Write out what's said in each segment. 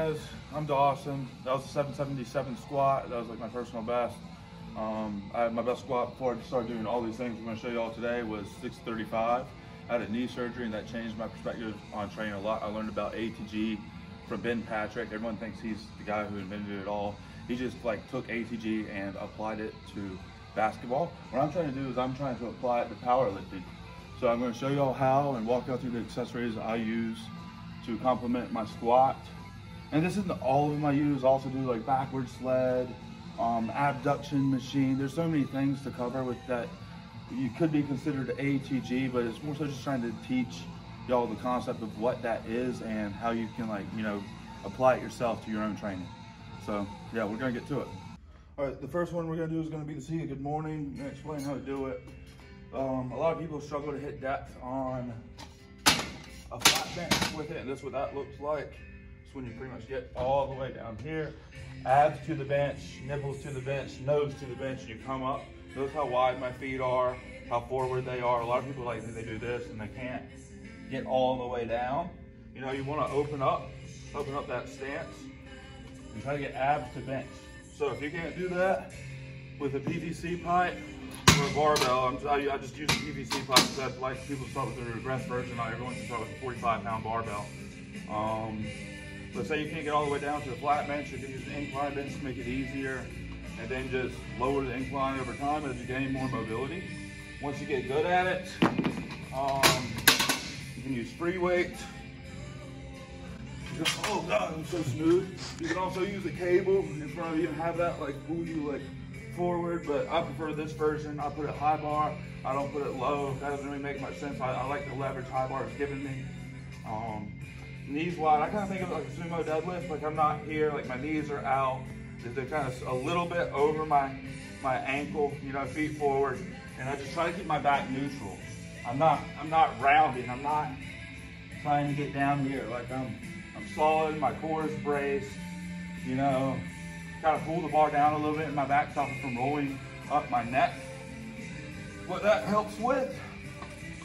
guys, I'm Dawson. That was a 777 squat. That was like my personal best. I had my best squat before I started doing all these things I'm going to show you all today was 635. I had a knee surgery and that changed my perspective on training a lot. I learned about ATG from Ben Patrick. Everyone thinks he's the guy who invented it all. He just like took ATG and applied it to basketball. What I'm trying to do is I'm trying to apply it to powerlifting. So I'm going to show you all how and walk out through the accessories I use to complement my squat. And this isn't all of them I use. I also do like backward sled, abduction machine. There's so many things to cover with that. You could be considered ATG, but it's more so just trying to teach y'all the concept of what that is and how you can, like, you know, apply it yourself to your own training. So yeah, we're gonna get to it. All right, the first one we're gonna do is gonna be the Tibia good morning. I'm gonna explain how to do it. A lot of people struggle to hit depth on a flat bench with it, and this is what that looks like. It's when you pretty much get all the way down here, abs to the bench, nipples to the bench, nose to the bench, and you come up. Notice how wide my feet are, how forward they are. A lot of people like they do this and they can't get all the way down. You know, you want to open up that stance and try to get abs to bench. So if you can't do that with a PVC pipe or a barbell, I just use a PVC pipe because I like people to start with the regress version. Not everyone can start with a 45-pound barbell. Let's say you can't get all the way down to a flat bench, you can use an incline bench to make it easier, and then just lower the incline over time as you gain more mobility. Once you get good at it, you can use free weight. Oh God, I'm so smooth. You can also use a cable in front of you and have that like pull you like forward, but I prefer this version. I put it high bar, I don't put it low. That doesn't really make much sense. I like the leverage high bar it's giving me. Knees wide, I kind of think of it like a sumo deadlift. Like I'm not here, like my knees are out. They're kind of a little bit over my ankle, you know, feet forward. And I just try to keep my back neutral. I'm not rounding, I'm not trying to get down here. Like I'm solid, my core is braced, you know, kind of pull the bar down a little bit and my back stops from rolling up my neck. What that helps with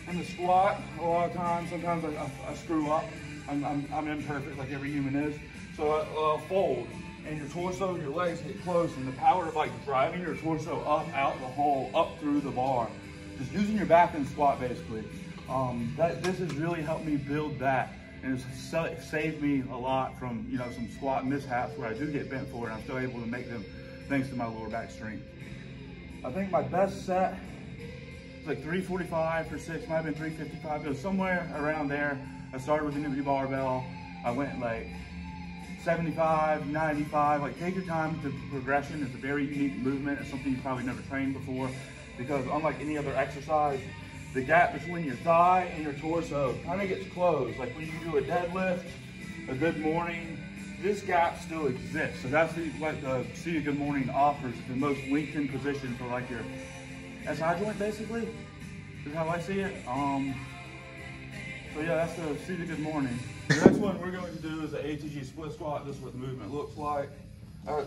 in the squat, a lot of times, sometimes I screw up. I'm imperfect like every human is. So I'll fold and your torso and your legs get close, and the power of like driving your torso up, out the hole, up through the bar. Just using your back in the squat basically. This has really helped me build that, and it's saved me a lot from, you know, some squat mishaps where I do get bent forward and I'm still able to make them thanks to my lower back strength. I think my best set is like 345 for 6, might have been 355, it was somewhere around there. I started with an empty barbell. I went like 75, 95, like take your time with the progression. It's a very unique movement. It's something you've probably never trained before, because unlike any other exercise, the gap between your thigh and your torso kind of gets closed. Like when you do a deadlift, a good morning, this gap still exists. So that's what the Tibia good morning offers, the most lengthened position for like your SI joint basically, is how I see it. So yeah, that's the Tibia good morning. The next one we're going to do is the ATG split squat. This is what the movement looks like.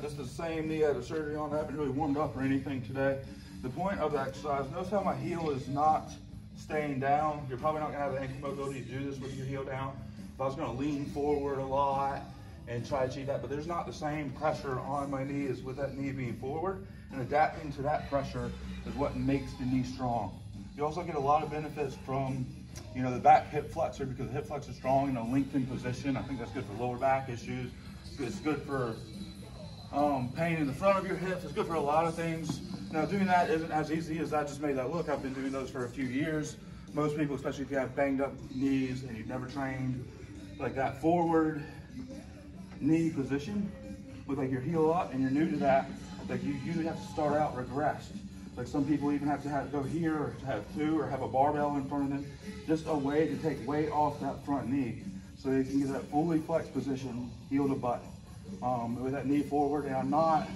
This is the same knee I had a surgery on. I haven't really warmed up or anything today. The point of the exercise, notice how my heel is not staying down. You're probably not gonna have the ankle mobility to do this with your heel down. If I was gonna lean forward a lot and try to achieve that, but there's not the same pressure on my knee as with that knee being forward, and adapting to that pressure is what makes the knee strong. You also get a lot of benefits from, you know, the back hip flexor, because the hip flexor is strong in a lengthened position. I think that's good for lower back issues. It's good for pain in the front of your hips. It's good for a lot of things. Now, doing that isn't as easy as I just made that look. I've been doing those for a few years. Most people, especially if you have banged up knees and you've never trained like that forward knee position with like your heel up and you're new to that, like you usually have to start out regressed. Like some people even have to go here or to have two or have a barbell in front of them. Just a way to take weight off that front knee so they can get that fully flexed position, heel to butt. With that knee forward, and I'm not,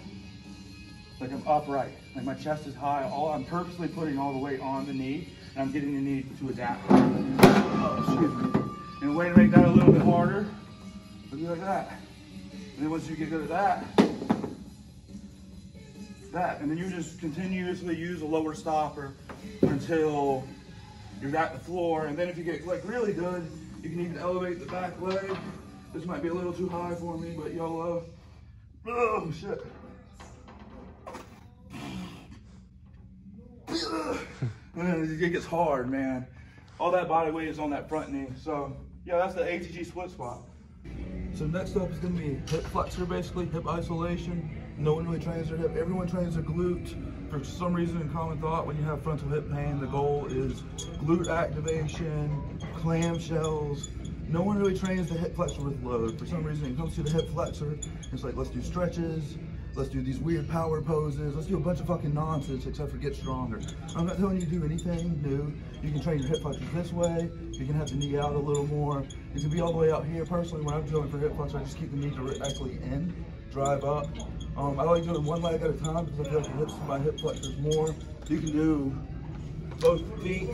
like I'm upright. Like my chest is high. I'm purposely putting all the weight on the knee, and I'm getting the knee to adapt. Oh, excuse me. And a way to make that a little bit harder would be like that. And then once you get good at that, and then you just continuously use a lower stopper until you're at the floor. And then if you get like really good, you can even elevate the back leg This might be a little too high for me, but YOLO. Oh, shit. It gets hard, man. All that body weight is on that front knee. So, yeah, that's the ATG split squat. So next up is gonna be hip flexor, basically, hip isolation. No one really trains their hip. Everyone trains their glute. For some reason, in common thought, when you have frontal hip pain, the goal is glute activation, clamshells. No one really trains the hip flexor with load. For some reason, it comes to the hip flexor, it's like, let's do stretches, let's do these weird power poses, let's do a bunch of fucking nonsense except for get stronger. I'm not telling you to do anything new. You can train your hip flexors this way, you can have the knee out a little more. It can be all the way out here. Personally, when I'm drilling for hip flexor, I just keep the knee directly in, drive up. I like doing one leg at a time because I feel like it hits my hip flexors more. You can do both feet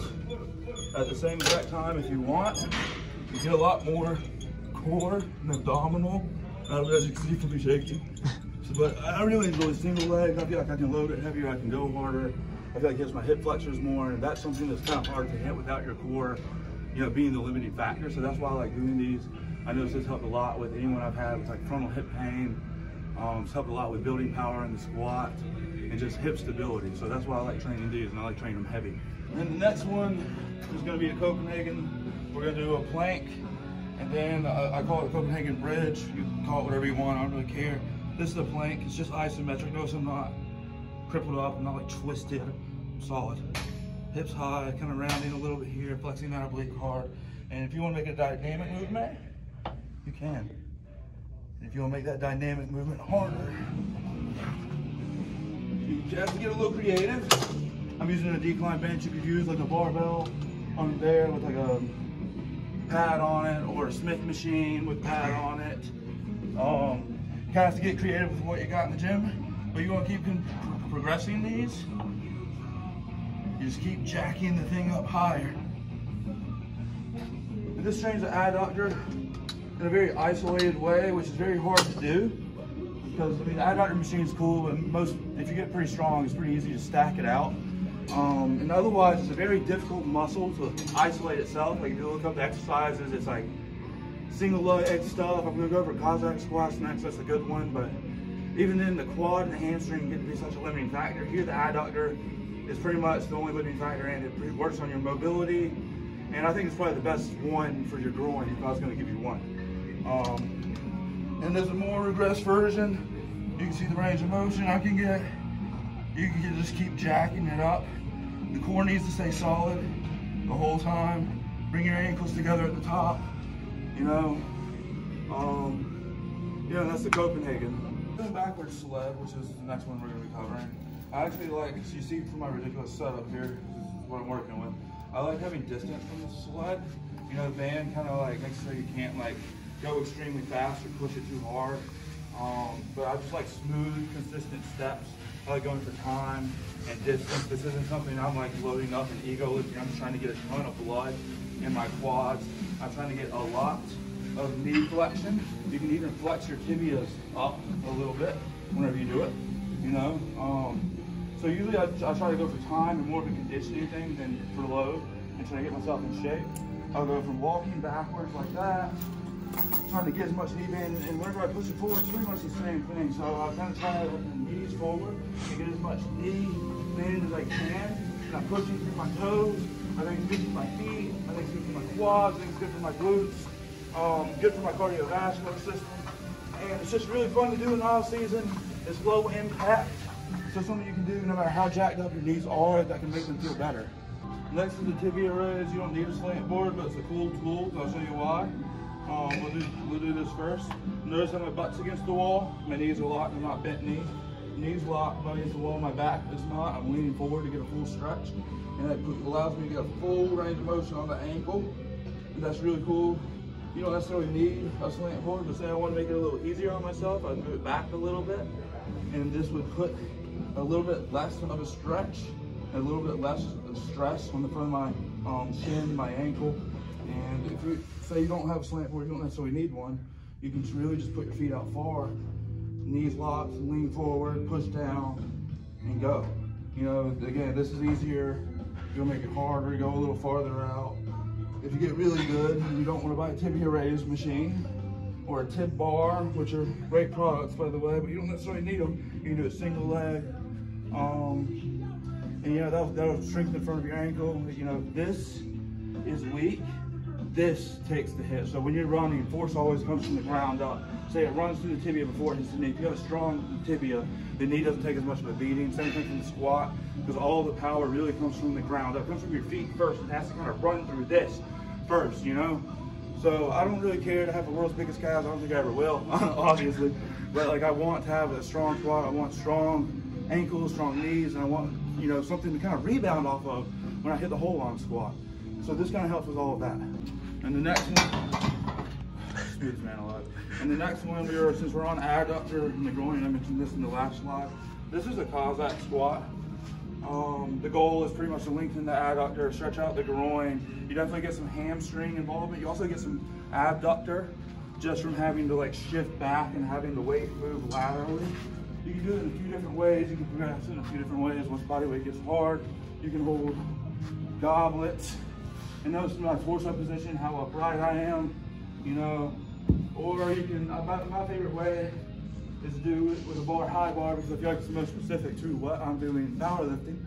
at the same exact time if you want. You get a lot more core and abdominal. As you can see, it can be shaky. So, but I really enjoy single leg. I feel like I can load it heavier, I can go harder. I feel like it hits my hip flexors more, and that's something that's kind of hard to hit without your core, you know, being the limiting factor. So that's why I like doing these. I notice this helped a lot with anyone I've had with like frontal hip pain. It's helped a lot with building power in the squat and just hip stability. So that's why I like training these, and I like training them heavy. And the next one is going to be a Copenhagen. We're going to do a plank, and then I call it a Copenhagen bridge. You can call it whatever you want, I don't really care. This is a plank, it's just isometric. Notice I'm not crippled up, I'm not like twisted, I'm solid. Hips high, kind of rounding a little bit here, flexing that oblique hard. And if you want to make a dynamic movement, you can. And if you want to make that dynamic movement harder, you have to get a little creative. I'm using a decline bench. You could use like a barbell on there with like a pad on it, or a Smith machine with pad on it. You kind of have to get creative with what you got in the gym, but you want to keep progressing these. You just keep jacking the thing up higher. And this trains the adductor in a very isolated way, which is very hard to do. Because I mean, the adductor machine is cool, but if you get pretty strong, it's pretty easy to stack it out. And otherwise, it's a very difficult muscle to isolate itself. Like if you look up the exercises, it's like single leg stuff. I'm gonna go over Cossack squats next, that's a good one. But even then, the quad and the hamstring get to be such a limiting factor. Here, the adductor is pretty much the only limiting factor, and it works on your mobility. And I think it's probably the best one for your groin if I was gonna give you one. And there's a more regressed version. You can see the range of motion I can get. You can just keep jacking it up. The core needs to stay solid the whole time. Bring your ankles together at the top, you know. Yeah, that's the Copenhagen. Then backwards sled, which is the next one we're gonna be covering. I actually like, as you see from my ridiculous setup here, this is what I'm working with. I like having distance from the sled. You know, the band kind of like makes sure you can't like go extremely fast or push it too hard. But I just like smooth, consistent steps. I like going for time and distance. This isn't something I'm like loading up and ego lifting. I'm just trying to get a ton of blood in my quads. I'm trying to get a lot of knee flexion. You can even flex your tibias up a little bit whenever you do it, you know. So usually I try to go for time and more of a conditioning thing than for load, and try to get myself in shape. I'll go from walking backwards like that, trying to get as much knee bend, and whenever I push it forward, it's pretty much the same thing. So I kind of try to let the knees forward and get as much knee bend as I can. And I'm pushing through my toes. I think it's good for my feet. I think it's good for my quads. I think it's good for my glutes. Good for my cardiovascular system. And it's just really fun to do in the off season. It's low impact. So something you can do no matter how jacked up your knees are that can make them feel better. Next is the tibia raise. You don't need a slant board, but it's a cool tool. I'll show you why. We'll do this first. Notice how my butt's against the wall. My knees are locked, I'm not bent knees. Knees locked, butt against the wall, my back is not. I'm leaning forward to get a full stretch. And that allows me to get a full range of motion on the ankle. And that's really cool. You don't necessarily need a slant board, but say I want to make it a little easier on myself, I'd move it back a little bit. And this would put a little bit less of a stretch, and a little bit less of stress on the front of my shin, my ankle. And if you say you don't have a slant board, you don't necessarily need one, you can really just put your feet out far, knees locked, lean forward, push down, and go. You know, again, this is easier. You'll make it harder, go a little farther out. If you get really good and you don't want to buy a tibia raise machine, or a tip bar, which are great products by the way, but you don't necessarily need them. You can do a single leg. And you know, that'll strengthen the front of your ankle. You know, this is weak, this takes the hit. So when you're running, force always comes from the ground up. Say it runs through the tibia before it hits the knee. If you have a strong tibia, the knee doesn't take as much of a beating. Same thing from the squat, because all the power really comes from the ground up. It comes from your feet first. It has to kind of run through this first, you know? So I don't really care to have the world's biggest calves. I don't think I ever will, obviously. But like, I want to have a strong squat. I want strong ankles, strong knees, and I want, you know, something to kind of rebound off of when I hit the hole on squat. So this kind of helps with all of that. And the next one, smooth man alive. And the next one, since we're on adductor in the groin, I mentioned this in the last slide. This is a Cossack squat. The goal is pretty much to lengthen the adductor, stretch out the groin. You definitely get some hamstring involvement. You also get some abductor just from having to like shift back and having the weight move laterally. You can do it in a few different ways. You can progress it in a few different ways. Once body weight gets hard, you can hold goblets. And notice my force-up position, how upright I am, you know. Or you can, my favorite way is to do it with a bar, high bar, because I feel like it's the most specific to what I'm doing in powerlifting.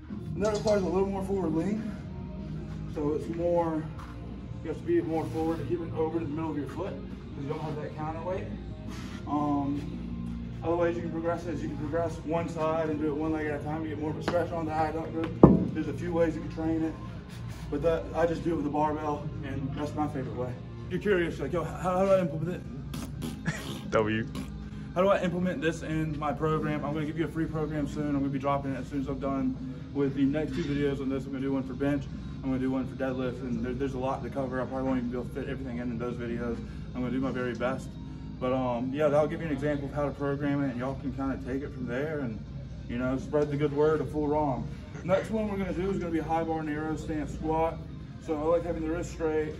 And that requires a little more forward lean. So it's more, you have to be more forward to keep it over to the middle of your foot, because you don't have that counterweight. Other ways you can progress is you can progress one side and do it one leg at a time. You get more of a stretch on the adductor. There's a few ways you can train it, but that I just do it with a barbell, and that's my favorite way. You're curious, like, yo, how do I implement it? W. How do I implement this in my program? I'm gonna give you a free program soon. I'm gonna be dropping it as soon as I'm done with the next two videos on this. I'm gonna do one for bench, I'm gonna do one for deadlift, and there's a lot to cover. I probably won't even be able to fit everything in those videos. I'm gonna do my very best. But yeah, that'll give you an example of how to program it, and y'all can kind of take it from there and, you know, spread the good word of full wrong. Next one we're gonna do is gonna be a high bar narrow stance squat. So I like having the wrist straight,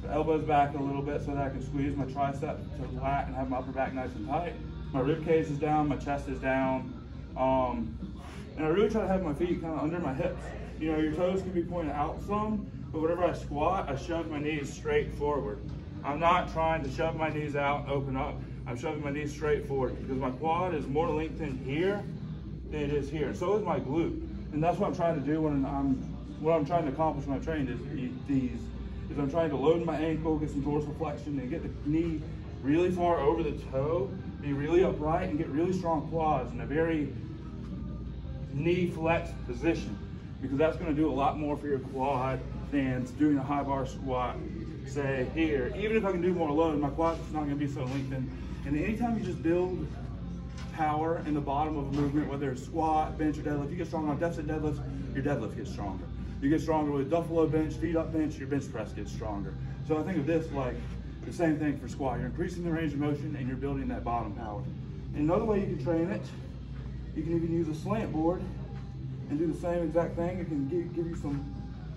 the elbows back a little bit so that I can squeeze my tricep to lat and have my upper back nice and tight. My rib cage is down, my chest is down. And I really try to have my feet kind of under my hips. You know, your toes can be pointed out some, but whenever I squat, I shove my knees straight forward. I'm not trying to shove my knees out and open up. I'm shoving my knees straight forward because my quad is more lengthened here than it is here. So is my glute. And that's what I'm trying to do when what I'm trying to accomplish when I train is I'm trying to load my ankle, get some dorsal flexion, and get the knee really far over the toe, be really upright, and get really strong quads in a very knee flex position, because that's going to do a lot more for your quad than doing a high bar squat, say here. Even if I can do more load, my quad's not going to be so lengthened. And anytime you just build power in the bottom of a movement, whether it's squat, bench, or deadlift, you get stronger on deficit deadlifts, your deadlift gets stronger. You get stronger with duffalo bench, feet up bench, your bench press gets stronger. So I think of this like the same thing for squat. You're increasing the range of motion and you're building that bottom power. And another way you can train it, you can even use a slant board and do the same exact thing. It can give you some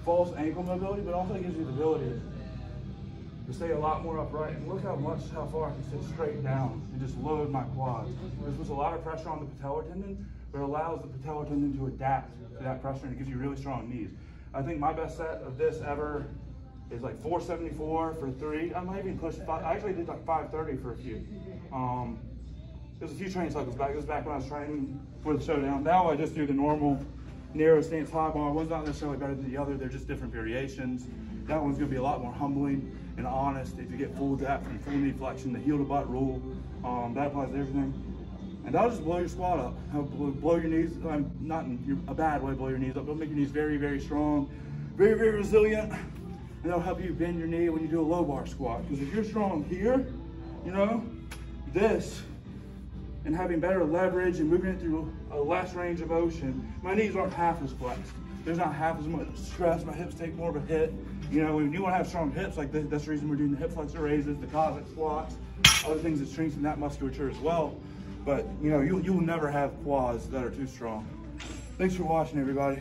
false ankle mobility, but also gives you the ability to stay a lot more upright. And look how far I can sit straight down and just load my quads. This puts a lot of pressure on the patellar tendon, but it allows the patellar tendon to adapt to that pressure, and it gives you really strong knees. I think my best set of this ever is like 474 for 3. I might even push 5. I actually did like 530 for a few. There's a few training cycles back. This is back when I was training for the showdown. Now I just do the normal narrow stance high bar. One's not necessarily better than the other. They're just different variations. That one's gonna be a lot more humbling and honest. If you get full depth and full knee flexion, the heel to butt rule, that applies to everything. And that'll just blow your squat up. Blow your knees, not in a bad way, blow your knees up. It'll make your knees very, very strong, very, very resilient. And it'll help you bend your knee when you do a low bar squat. Because if you're strong here, you know, this, and having better leverage and moving it through a less range of motion, my knees aren't half as flexed. There's not half as much stress. My hips take more of a hit. You know, when you want to have strong hips like this, that's the reason we're doing the hip flexor raises, the Cossack squats, other things that strengthen that musculature as well. But you know, you will never have quads that are too strong. Thanks for watching, everybody.